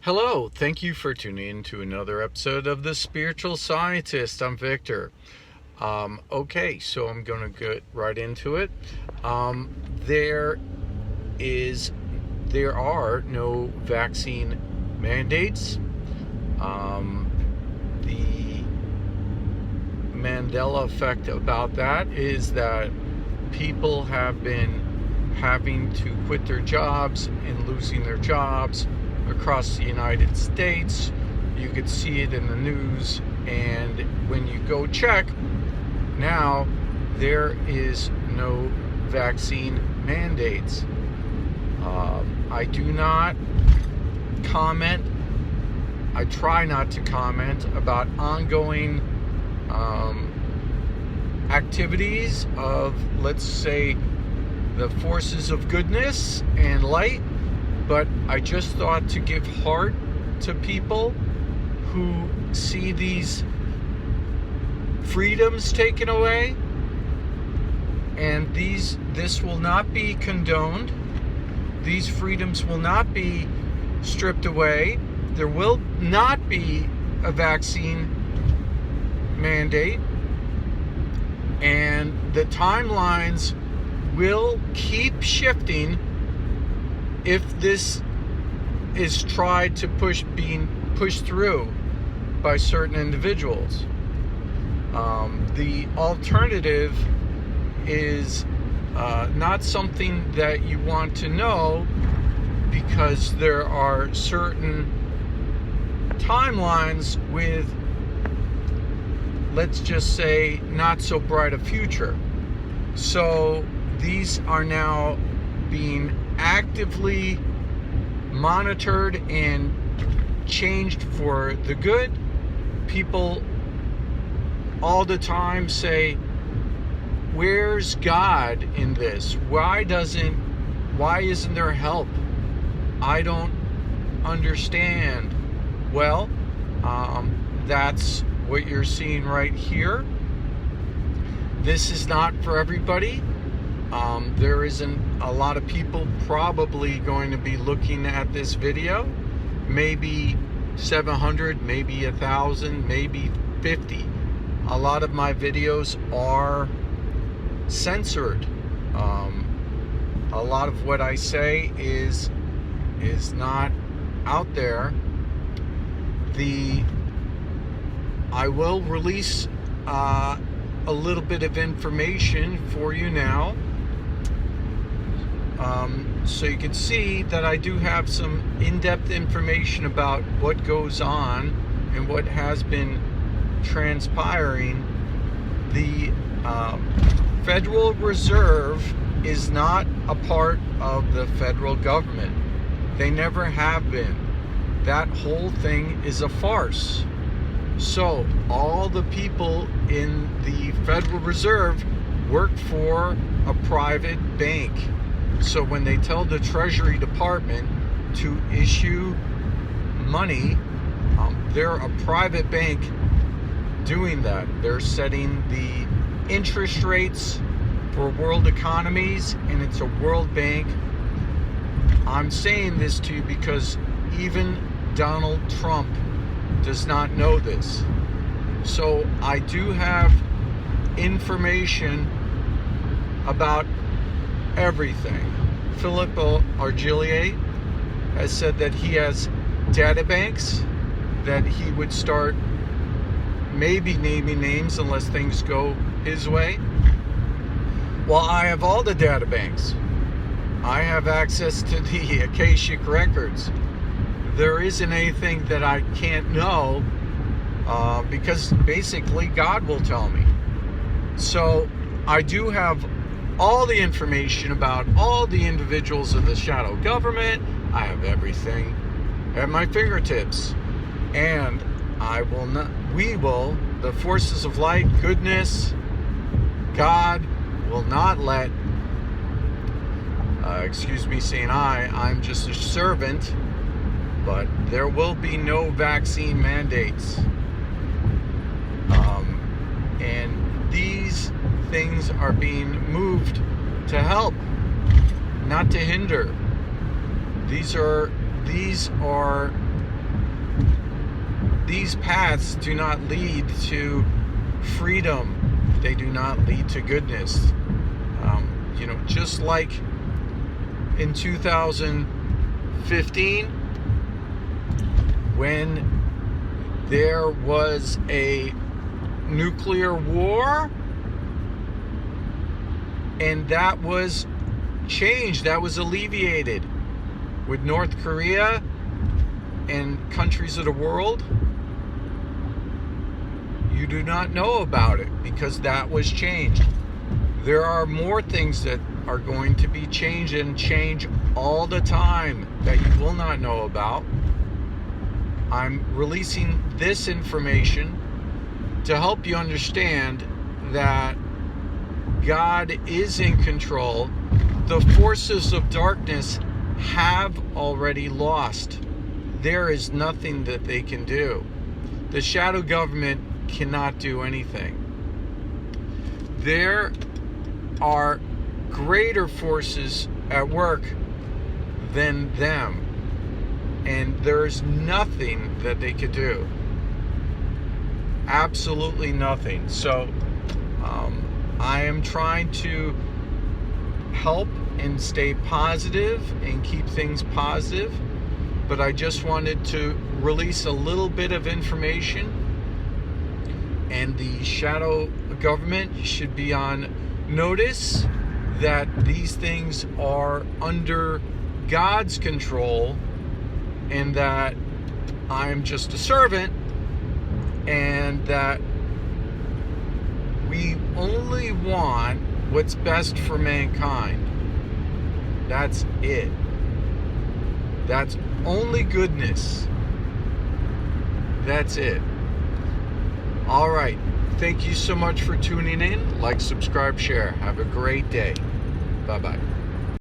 Hello, thank you for tuning in to another episode of The Spiritual Scientist. I'm Victor. So I'm going to get right into it. Um, there is, there are no vaccine mandates. The Mandela effect about that is that people have been having to quit their jobs and losing their jobs across the United States. You could see it in the news, and when you go check, now there is no vaccine mandates. I do not comment, I try not to comment about ongoing activities of, let's say, the forces of goodness and light, but I just thought to give heart to people who see these freedoms taken away, and this will not be condoned. These freedoms will not be stripped away. There will not be a vaccine mandate, and the timelines will keep shifting if this is tried to being pushed through by certain individuals. The alternative is not something that you want to know, because there are certain timelines with, let's just say, not so bright a future. So these are now being actively monitored and changed for the good. People all the time say, where's God in this? Why isn't there help? I don't understand. Well, that's what you're seeing right here. This is not for everybody. There isn't a lot of people probably going to be looking at this video. Maybe 700, maybe 1,000, maybe 50. A lot of my videos are censored. A lot of what I say is not out there. I will release a little bit of information for you now, so you can see that I do have some in-depth information about what goes on and what has been transpiring. The Federal Reserve is not a part of the federal government. They never have been. That whole thing is a farce. So all the people in the Federal Reserve work for a private bank. So when they tell the Treasury Department to issue money, they're a private bank doing that. They're setting the interest rates for world economies, and it's a World Bank. I'm saying this to you because even Donald Trump does not know this. So I do have information about everything. Filippo Argilier has said that he has data banks that he would start maybe naming names unless things go his way. Well, I have all the data banks. I have access to the Akashic records. There isn't anything that I can't know, because basically God will tell me. So I do have all the information about all the individuals of the shadow government. I have everything at my fingertips, and the forces of light, goodness, God will not let, excuse me saying I'm just a servant, but there will be no vaccine mandates. And these things are being moved to help, not to hinder. These are these paths do not lead to freedom. They do not lead to goodness. Just like in 2015, when there was a nuclear war, and that was changed, that was alleviated with North Korea and countries of the world. You do not know about it because that was changed. There are more things that are going to be changed and change all the time that you will not know about. I'm releasing this information to help you understand that God is in control. The forces of darkness have already lost. There is nothing that they can do. The shadow government cannot do anything. There are greater forces at work than them, and there's nothing that they could do. Absolutely nothing. So I am trying to help and stay positive and keep things positive, but I just wanted to release a little bit of information, and the shadow government should be on notice that these things are under God's control, and that I'm just a servant, and that we only want what's best for mankind. That's it. That's only goodness. That's it. All right. Thank you so much for tuning in. Like, subscribe, share. Have a great day. Bye-bye.